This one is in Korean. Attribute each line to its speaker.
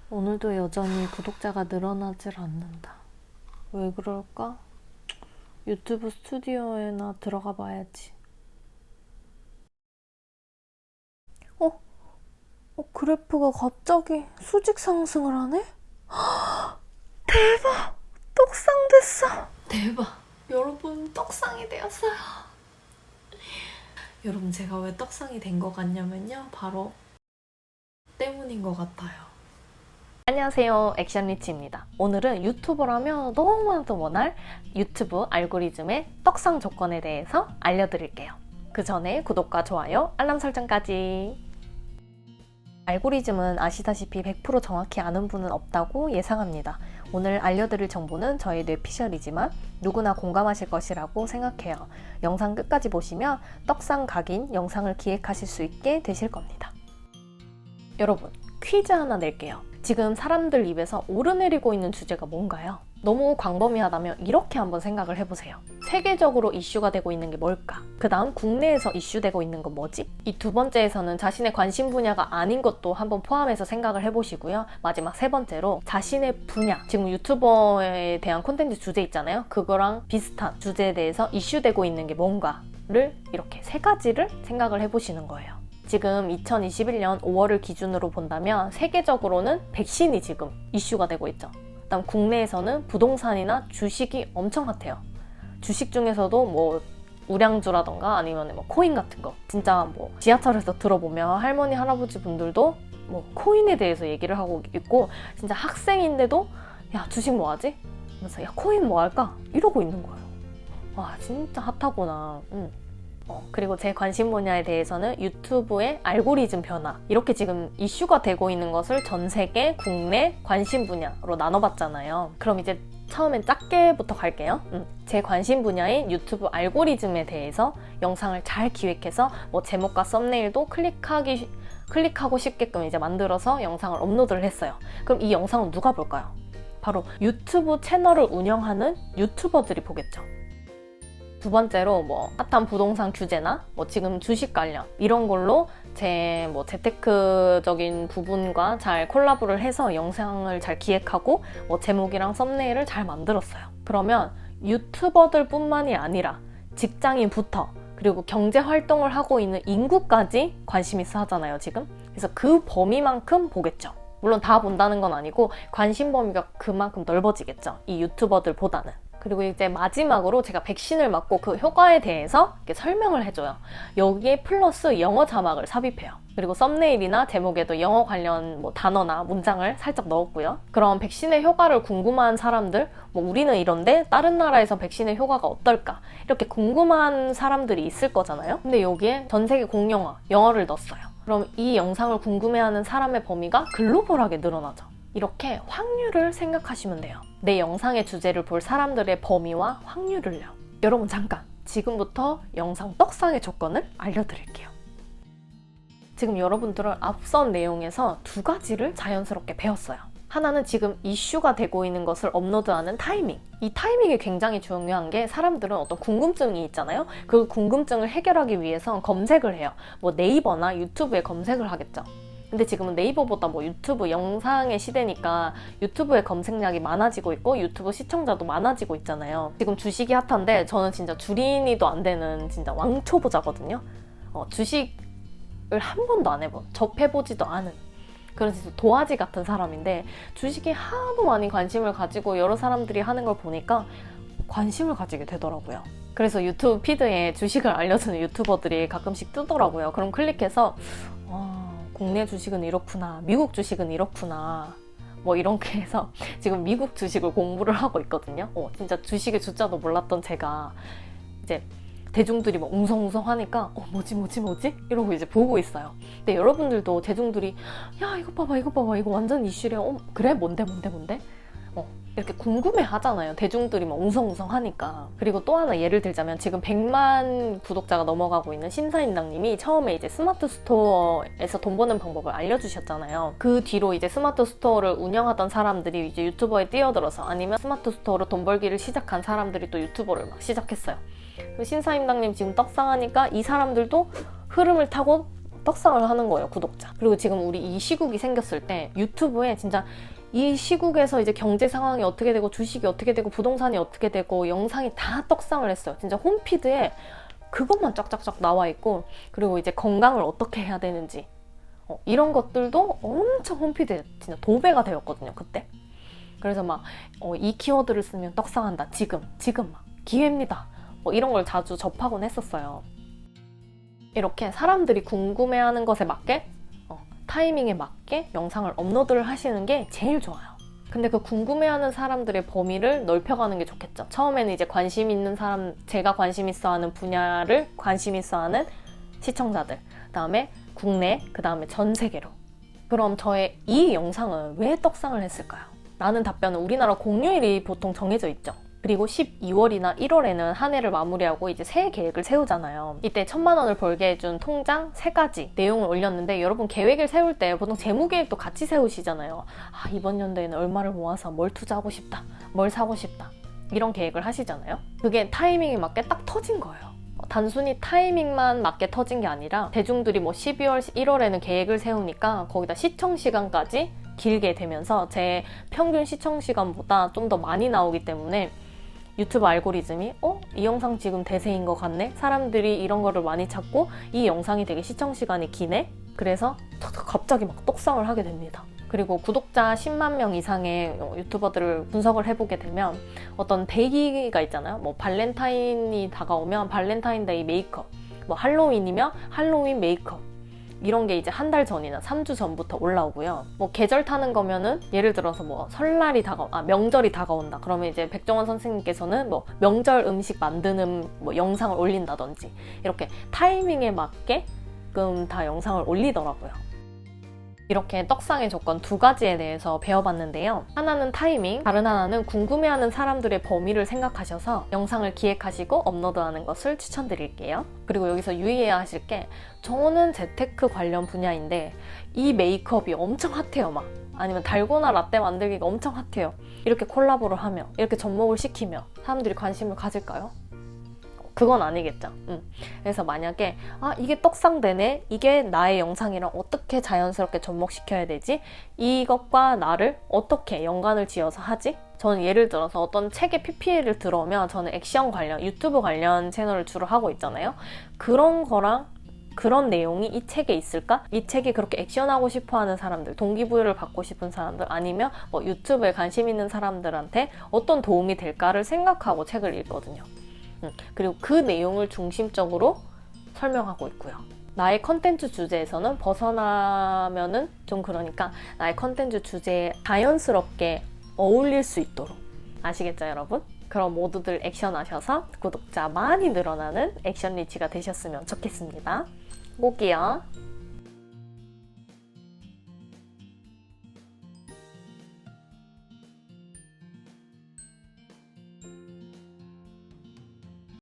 Speaker 1: 오늘도 여전히 구독자가 늘어나질 않는다. 왜 그럴까? 유튜브 스튜디오에나 들어가 봐야지. 어? 그래프가 갑자기 수직 상승을 하네? 대박! 떡상됐어! 대박! 여러분, 떡상이 되었어요. 여러분, 제가 왜 떡상이 된 것 같냐면요. 바로 때문인 것 같아요. 안녕하세요, 액션리치입니다. 오늘은 유튜버라면 너무나도 원할 유튜브 알고리즘의 떡상 조건에 대해서 알려드릴게요. 그 전에 구독과 좋아요, 알람 설정까지. 알고리즘은 아시다시피 100% 정확히 아는 분은 없다고 예상합니다. 오늘 알려드릴 정보는 저의 뇌피셜이지만 누구나 공감하실 것이라고 생각해요. 영상 끝까지 보시면 떡상 각인 영상을 기획하실 수 있게 되실 겁니다. 여러분, 퀴즈 하나 낼게요. 지금 사람들 입에서 오르내리고 있는 주제가 뭔가요? 너무 광범위하다면 이렇게 한번 생각을 해보세요. 세계적으로 이슈가 되고 있는 게 뭘까? 그 다음 국내에서 이슈되고 있는 건 뭐지? 이 두 번째에서는 자신의 관심 분야가 아닌 것도 한번 포함해서 생각을 해보시고요. 마지막 세 번째로 자신의 분야, 지금 유튜버에 대한 콘텐츠 주제 있잖아요. 그거랑 비슷한 주제에 대해서 이슈되고 있는 게 뭔가를 이렇게 세 가지를 생각을 해보시는 거예요. 지금 2021년 5월을 기준으로 본다면 세계적으로는 백신이 지금 이슈가 되고 있죠. 그다음 국내에서는 부동산이나 주식이 엄청 핫해요. 주식 중에서도 뭐 우량주라던가 아니면 뭐 코인 같은 거, 진짜 뭐 지하철에서 들어보면 할머니 할아버지 분들도 뭐 코인에 대해서 얘기를 하고 있고, 진짜 학생인데도 야 주식 뭐 하지? 그래서 야 코인 뭐 할까? 이러고 있는 거예요. 와 진짜 핫하구나. 그리고 제 관심 분야에 대해서는 유튜브의 알고리즘 변화, 이렇게 지금 이슈가 되고 있는 것을 전 세계, 국내 관심 분야로 나눠봤잖아요. 그럼 이제 처음엔 작게부터 갈게요. 제 관심 분야인 유튜브 알고리즘에 대해서 영상을 잘 기획해서 뭐 제목과 썸네일도 클릭하고 싶게끔 이제 만들어서 영상을 업로드를 했어요. 그럼 이 영상은 누가 볼까요? 바로 유튜브 채널을 운영하는 유튜버들이 보겠죠. 두 번째로 뭐 핫한 부동산 규제나 뭐 지금 주식 관련 이런 걸로 제 뭐 재테크적인 부분과 잘 콜라보를 해서 영상을 잘 기획하고 뭐 제목이랑 썸네일을 잘 만들었어요. 그러면 유튜버들 뿐만이 아니라 직장인부터 그리고 경제 활동을 하고 있는 인구까지 관심 있어 하잖아요, 지금. 그래서 그 범위만큼 보겠죠. 물론 다 본다는 건 아니고 관심 범위가 그만큼 넓어지겠죠, 이 유튜버들보다는. 그리고 이제 마지막으로 제가 백신을 맞고 그 효과에 대해서 이렇게 설명을 해줘요. 여기에 플러스 영어 자막을 삽입해요. 그리고 썸네일이나 제목에도 영어 관련 뭐 단어나 문장을 살짝 넣었고요. 그럼 백신의 효과를 궁금한 사람들, 뭐 우리는 이런데 다른 나라에서 백신의 효과가 어떨까? 이렇게 궁금한 사람들이 있을 거잖아요. 근데 여기에 전 세계 공용어, 영어를 넣었어요. 그럼 이 영상을 궁금해하는 사람의 범위가 글로벌하게 늘어나죠. 이렇게 확률을 생각하시면 돼요. 내 영상의 주제를 볼 사람들의 범위와 확률을요. 여러분 잠깐, 지금부터 영상 떡상의 조건을 알려드릴게요. 지금 여러분들은 앞선 내용에서 두 가지를 자연스럽게 배웠어요. 하나는 지금 이슈가 되고 있는 것을 업로드하는 타이밍. 이 타이밍이 굉장히 중요한 게, 사람들은 어떤 궁금증이 있잖아요. 그 궁금증을 해결하기 위해서 검색을 해요. 뭐 네이버나 유튜브에 검색을 하겠죠. 근데 지금은 네이버보다 뭐 유튜브 영상의 시대니까 유튜브의 검색량이 많아지고 있고 유튜브 시청자도 많아지고 있잖아요. 지금 주식이 핫한데 저는 진짜 주린이도 안 되는 진짜 왕초보자거든요. 주식을 한 번도 안 해본, 접해보지도 않은 그런 진짜 도화지 같은 사람인데, 주식에 하도 많이 관심을 가지고 여러 사람들이 하는 걸 보니까 관심을 가지게 되더라고요. 그래서 유튜브 피드에 주식을 알려주는 유튜버들이 가끔씩 뜨더라고요. 그럼 클릭해서 국내 주식은 이렇구나, 미국 주식은 이렇구나, 뭐 이렇게 해서 지금 미국 주식을 공부를 하고 있거든요. 진짜 주식의 주자도 몰랐던 제가 이제 대중들이 막 웅성웅성 하니까 뭐지? 이러고 이제 보고 있어요. 근데 여러분들도 대중들이 야 이거 봐봐 이거 완전 이슈래. 그래? 뭔데? 이렇게 궁금해 하잖아요. 대중들이 막 웅성웅성 하니까. 그리고 또 하나 예를 들자면, 지금 100만 구독자가 넘어가고 있는 신사임당님이 처음에 이제 스마트 스토어에서 돈 버는 방법을 알려주셨잖아요. 그 뒤로 이제 스마트 스토어를 운영하던 사람들이 이제 유튜버에 뛰어들어서, 아니면 스마트 스토어로 돈 벌기를 시작한 사람들이 또 유튜버를 막 시작했어요. 신사임당님 지금 떡상하니까 이 사람들도 흐름을 타고 떡상을 하는 거예요, 구독자. 그리고 지금 우리 이 시국이 생겼을 때 유튜브에 진짜 이 시국에서 이제 경제 상황이 어떻게 되고 주식이 어떻게 되고 부동산이 어떻게 되고 영상이 다 떡상을 했어요. 진짜 홈피드에 그것만 쫙쫙쫙 나와 있고, 그리고 이제 건강을 어떻게 해야 되는지 이런 것들도 엄청 홈피드에 진짜 도배가 되었거든요, 그때. 그래서 막 이 키워드를 쓰면 떡상한다, 지금 막 기회입니다, 이런 걸 자주 접하곤 했었어요. 이렇게 사람들이 궁금해하는 것에 맞게 타이밍에 맞게 영상을 업로드를 하시는 게 제일 좋아요. 근데 그 궁금해하는 사람들의 범위를 넓혀가는 게 좋겠죠. 처음에는 이제 관심 있는 사람, 제가 관심 있어 하는 분야를 관심 있어 하는 시청자들, 그 다음에 국내, 그 다음에 전 세계로. 그럼 저의 이 영상은 왜 떡상을 했을까요? 라는 답변은 우리나라 공휴일이 보통 정해져 있죠. 그리고 12월이나 1월에는 한 해를 마무리하고 이제 새해 계획을 세우잖아요. 이때 1,000만 원을 벌게 해준 통장 3가지 내용을 올렸는데, 여러분 계획을 세울 때 보통 재무 계획도 같이 세우시잖아요. 아, 이번 연도에는 얼마를 모아서 뭘 투자하고 싶다, 뭘 사고 싶다, 이런 계획을 하시잖아요. 그게 타이밍에 맞게 딱 터진 거예요. 단순히 타이밍만 맞게 터진 게 아니라 대중들이 뭐 12월, 1월에는 계획을 세우니까 거기다 시청 시간까지 길게 되면서 제 평균 시청 시간보다 좀 더 많이 나오기 때문에 유튜브 알고리즘이 이 영상 지금 대세인 것 같네? 사람들이 이런 거를 많이 찾고 이 영상이 되게 시청 시간이 기네? 그래서 갑자기 막 떡상을 하게 됩니다. 그리고 구독자 10만 명 이상의 유튜버들을 분석을 해보게 되면 어떤 데이가 있잖아요. 뭐 발렌타인이 다가오면 발렌타인데이 메이크업, 뭐 할로윈이면 할로윈 메이크업, 이런 게 이제 한 달 전이나 3주 전부터 올라오고요. 뭐 계절 타는 거면은 예를 들어서 뭐 설날이 명절이 다가온다. 그러면 이제 백종원 선생님께서는 뭐 명절 음식 만드는 뭐 영상을 올린다든지, 이렇게 타이밍에 맞게 다 영상을 올리더라고요. 이렇게 떡상의 조건 2가지에 대해서 배워봤는데요. 하나는 타이밍, 다른 하나는 궁금해하는 사람들의 범위를 생각하셔서 영상을 기획하시고 업로드하는 것을 추천드릴게요. 그리고 여기서 유의해야 하실 게, 저는 재테크 관련 분야인데 이 메이크업이 엄청 핫해요. 막 아니면 달고나 라떼 만들기가 엄청 핫해요. 이렇게 콜라보를 하며 이렇게 접목을 시키며 사람들이 관심을 가질까요? 그건 아니겠죠. 그래서 만약에 이게 떡상되네, 이게 나의 영상이랑 어떻게 자연스럽게 접목시켜야 되지, 이것과 나를 어떻게 연관을 지어서 하지, 저는 예를 들어서 어떤 책의 PPL을 들어오면 저는 액션 관련, 유튜브 관련 채널을 주로 하고 있잖아요. 그런 거랑 그런 내용이 이 책에 있을까? 이 책이 그렇게 액션하고 싶어하는 사람들, 동기부여를 받고 싶은 사람들, 아니면 뭐 유튜브에 관심 있는 사람들한테 어떤 도움이 될까를 생각하고 책을 읽거든요. 그리고 그 내용을 중심적으로 설명하고 있고요. 나의 컨텐츠 주제에서는 벗어나면은 좀 그러니까 나의 컨텐츠 주제에 자연스럽게 어울릴 수 있도록. 아시겠죠, 여러분? 그럼 모두들 액션하셔서 구독자 많이 늘어나는 액션 리치가 되셨으면 좋겠습니다. 꼭이요.